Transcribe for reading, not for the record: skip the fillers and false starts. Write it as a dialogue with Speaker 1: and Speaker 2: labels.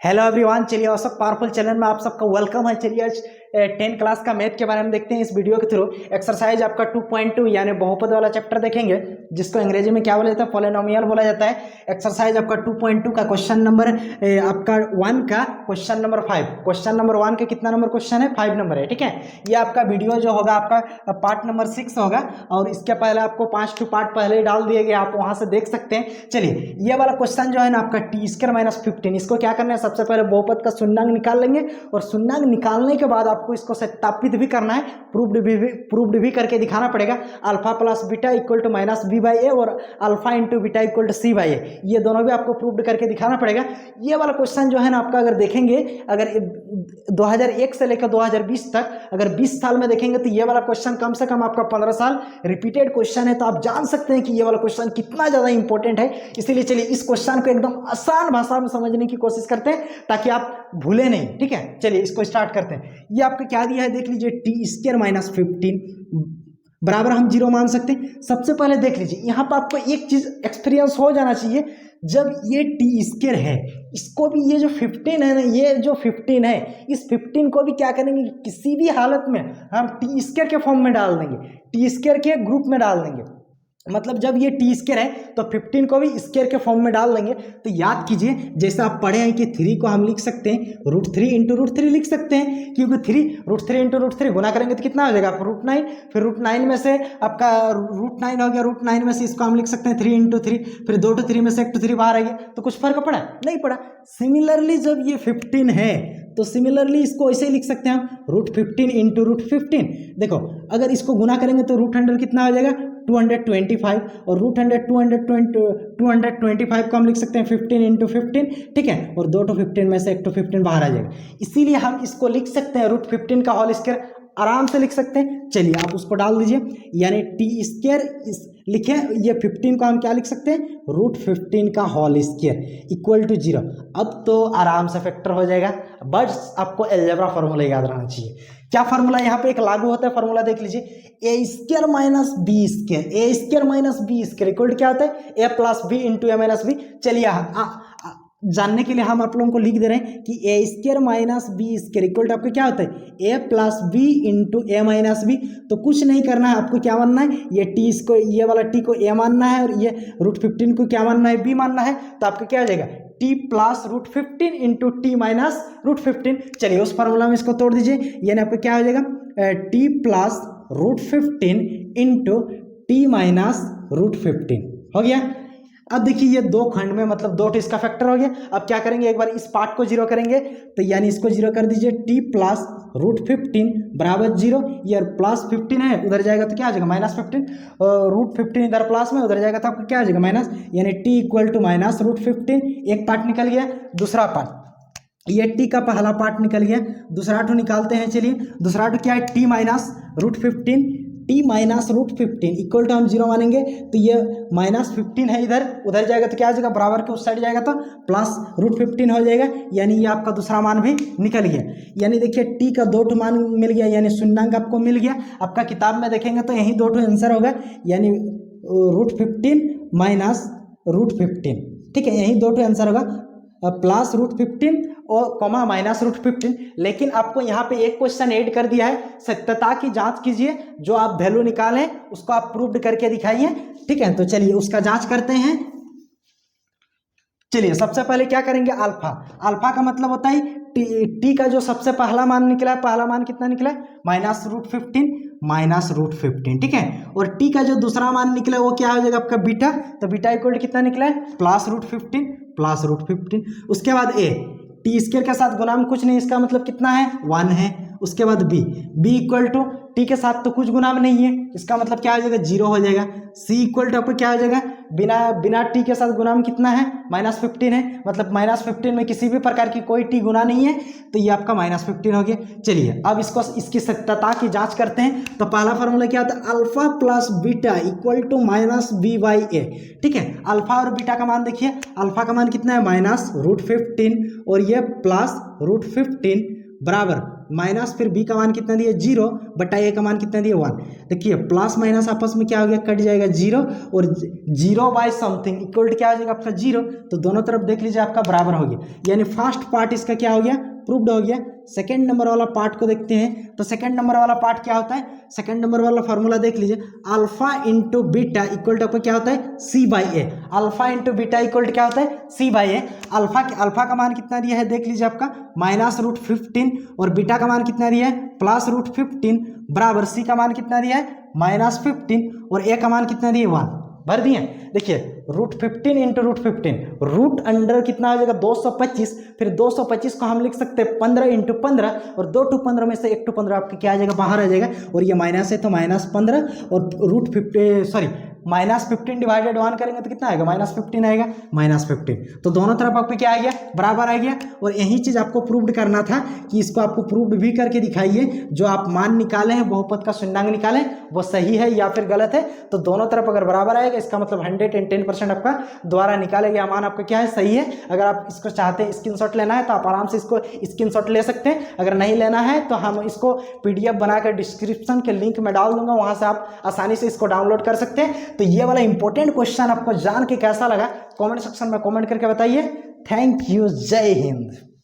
Speaker 1: Hello everyone, चलिए औसत powerful channel में आप सबका वेलकम है। चलिए आज 10 क्लास का मैथ के बारे में देखते हैं इस वीडियो के थ्रू। एक्सरसाइज आपका 2.2 यानी बहुपद वाला चैप्टर देखेंगे, जिसको अंग्रेजी में क्या बोला जाता है, पॉलिनोमियल बोला जाता है। एक्सरसाइज आपका 2.2 का क्वेश्चन नंबर आपका 1 का क्वेश्चन नंबर 5। क्वेश्चन नंबर 1 का कितना नंबर क्वेश्चन है, 5 नंबर है। ठीक है, ये आपका वीडियो जो होगा आपका पार्ट नंबर 6 होगा, और इसके पहले आपको 5 पार्ट पहले ही डाल दिए गए, आप वहां से देख सकते हैं। चलिए ये वाला क्वेश्चन जो है ना आपका टी स्क्वायर माइनस 15, इसको क्या करना है, सबसे पहले बहुपद का शून्यांक निकाल लेंगे, और शून्यांक निकालने के बाद आपको इसको सत्यापित भी करना है, प्रूव्ड भी करके दिखाना पड़ेगा। Alpha plus beta equal to minus b by a और alpha into beta equal to c by a, ये दोनों भी आपको प्रूव्ड करके दिखाना पड़ेगा। ये वाला क्वेश्चन जो है ना आपका, अगर देखेंगे, अगर 2001 से लेकर 2020 तक अगर 20 साल में देखेंगे तो ये वाला क्वेश्चन कम से कम आपका 15 साल रिपीटेड क्वेश्चन है। तो आप जान सकते हैं कि ये वाला क्वेश्चन कितना ज़्यादा इंपॉर्टेंट है। इसीलिए चलिए इस क्वेश्चन को एकदम आसान भाषा में समझने की कोशिश करते हैं ताकि आप भूले नहीं। ठीक है, चलिए इसको स्टार्ट करते हैं। ये आपका क्या दिया है, देख लीजिए, टी स्क्वायर माइनस 15 बराबर हम 0 मान सकते हैं। सबसे पहले देख लीजिए, यहाँ पर आपको एक चीज एक्सपीरियंस हो जाना चाहिए, जब ये टी स्क्वायर है, इसको भी ये जो 15 है ना, ये जो 15 है, इस 15 को भी क्या करेंगे, किसी भी हालत में हम टी स्क्वायर के फॉर्म में डाल देंगे, टी स्क्वायर के ग्रुप में डाल देंगे। मतलब जब ये टी स्क्वायर है तो 15 को भी स्क्वायर के फॉर्म में डाल देंगे। तो याद कीजिए, जैसे आप पढ़े हैं कि 3 को हम लिख सकते हैं √3 इंटू √3 लिख सकते हैं, क्योंकि 3 √3 इंटू √3 गुना करेंगे तो कितना हो जाएगा, √9। फिर √9 में से आपका √9 हो गया, √9 में से इसको हम लिख सकते हैं 3 इंटू 3, फिर 2 to 3 में से 1 to 3 बाहर आ गया। तो कुछ फर्क पड़ा, नहीं पड़ा। सिमिलरली जब ये 15 है तो सिमिलरली इसको ऐसे ही लिख सकते हैं हम √15 इंटू √15। देखो, अगर इसको गुना करेंगे तो √100 कितना हो जाएगा, 225, और √225 को हम लिख सकते हैं 15 इंटू 15। ठीक है, और 2 to 15 में से 1 to 15 बाहर आ जाएगा। इसीलिए हम इसको लिख सकते हैं √15 का होल स्क्वायर, आराम से लिख सकते हैं। चलिए आप उसको डाल दीजिए, यानी टी स्क्वायर लिखे, ये 15 को हम क्या लिख सकते हैं, √15 का होल स्क्वायर इक्वल टू 0। अब तो आराम से फैक्टर हो जाएगा, बस आपको अलजेब्रा फॉर्मूला याद रहना चाहिए। क्या फॉर्मूला यहाँ पे एक लागू होता है, फॉर्मूला देख लीजिए, a square minus b square, a square minus b square equal to क्या होता है, a plus b into a minus b. चलिए जानने के लिए हम आप लोगों को लिख दे रहे हैं कि a square minus b square equal to आपको क्या होता है, a plus b into a minus b. तो कुछ नहीं करना है, आपको क्या मानना है, ये टी को, ये वाला टी को ए मानना है, और ये √15 को क्या मानना है, बी मानना है। तो आपको क्या हो जाएगा, T plus √15 into T minus √15। चलिए उस फॉर्मूला में इसको तोड़ दीजिए, यानी आपको क्या हो जाएगा, T plus √15 into T minus √15 हो गया। अब देखिए ये दो खंड में, मतलब 2 तो इसका फैक्टर हो गया। अब क्या करेंगे, एक बार इस पार्ट को 0 करेंगे, तो यानी इसको 0 कर दीजिए, टी प्लस √15 बराबर 0। ये प्लस 15 है, उधर जाएगा तो क्या आ जाएगा, माइनस 15, √15 इधर प्लस में, उधर जाएगा तो आपको क्या आ जाएगा, माइनस, यानी टी इक्वल टू माइनस √15। एक पार्ट निकल गया। दूसरा पार्ट, ये टी का पहला पार्ट निकल गया, दूसरा टू निकालते हैं। चलिए दूसरा टू क्या है, T minus √15, T minus √15 equal to हम 0 मानेंगे, तो ये माइनस 15 है, इधर उधर जाएगा तो क्या आ जाएगा, बराबर के उस साइड जाएगा तो प्लस √15 हो जाएगा, यानी ये आपका दूसरा मान भी निकल गया। यानी देखिए टी का 2 मान मिल गया, यानी शून्याङ्क आपको मिल गया। आपका किताब में देखेंगे तो यही 2 आंसर होगा, यानी √15 माइनस √15। ठीक है, यही 2 आंसर होगा, प्लस √15 और कॉमा माइनस √15। लेकिन आपको यहाँ पे एक क्वेश्चन ऐड कर दिया है, सत्यता की जांच कीजिए, जो आप वैल्यू निकालें उसको आप प्रूव्ड करके दिखाइए। ठीक है, तो चलिए उसका जांच करते हैं। चलिए सबसे पहले क्या करेंगे, अल्फा। अल्फा का मतलब होता है टी का जो सबसे पहला मान निकला है, पहला मान कितना निकला है, माइनस √15। ठीक है, और टी का जो दूसरा मान निकला है वो क्या हो जाएगा आपका, बीटा। तो बीटा इक्वल कितना निकला है, प्लस √15। उसके बाद ए, टी स्क्वायर के साथ गुना में कुछ नहीं, इसका मतलब कितना है, 1 है। उसके बाद बी इक्वल टू टी के साथ तो कुछ गुना में नहीं है, इसका मतलब क्या हो जाएगा, 0 हो जाएगा। सी इक्वल टू आपको क्या हो जाएगा, बिना टी के साथ गुना में कितना है, -15 है, मतलब -15 में किसी भी प्रकार की कोई टी गुना नहीं है, तो ये आपका -15 हो गया। चलिए अब इसकी सत्यता की जांच करते हैं। तो पहला फॉर्मूला क्या होता है, alpha plus beta equal to minus b by a. ठीक है, अल्फा और बीटा का मान देखिए, अल्फा का मान कितना है, -√15, और ये प्लस √15 बराबर माइनस फिर b का मान कितना दिया 0 बटा a का मान कितना दिया 1। देखिए प्लस माइनस आपस में क्या हो गया, कट जाएगा 0 और 0 बाय समथिंग इक्वल टू क्या हो जाएगा आपका 0। तो दोनों तरफ देख लीजिए आपका बराबर हो गया, यानी फर्स्ट पार्ट इसका क्या हो गया, प्रूव्ड हो गया। सेकंड नंबर वाला पार्ट को देखते हैं, तो सेकंड नंबर वाला पार्ट क्या होता है, सेकंड नंबर वाला फॉर्मूला देख लीजिए, alpha into beta equal to आपका क्या होता है c by a. Alpha into beta equal to क्या होता है सी बाई ए। अल्फा का मान कितना दिया है देख लीजिए आपका -√15 और बीटा का मान कितना दिया है +√15 बराबर सी का मान कितना दिया है -15 और ए का मान कितना दिया 1 भर दिए। देखिए √15 इंटू √15 रूट अंडर कितना हो जाएगा 225, फिर 225 को हम लिख सकते हैं 15 इंटू 15 और 2 टू 15 में से 1 टू 15 आपका क्या आ जाएगा बाहर आ जाएगा और ये माइनस है तो -15 और -15 डिवाइडेड 1 करेंगे तो कितना आएगा -15 आएगा -15। तो दोनों तरफ आपको क्या आ गया बराबर आ गया। और यही चीज आपको प्रूव्ड करना था कि इसको आपको प्रूव्ड भी करके दिखाइए, जो आप मान निकाले हैं बहुपद का शून्याङ्क निकालें वो सही है या फिर गलत है। तो दोनों तरफ अगर बराबर आएगा इसका मतलब 110% आपका द्वारा निकाले गया मान आपका क्या है सही है। अगर आप इसको चाहते हैं स्क्रीनशॉट लेना है तो आप आराम से इसको स्क्रीनशॉट ले सकते हैं, अगर नहीं लेना है तो हम इसको PDF बनाकर डिस्क्रिप्शन के लिंक में डाल दूंगा, वहां से आप आसानी से इसको डाउनलोड कर सकते हैं। तो ये वाला इंपॉर्टेंट क्वेश्चन आपको जान के कैसा लगा कमेंट सेक्शन में कमेंट करके बताइए। थैंक यू, जय हिंद।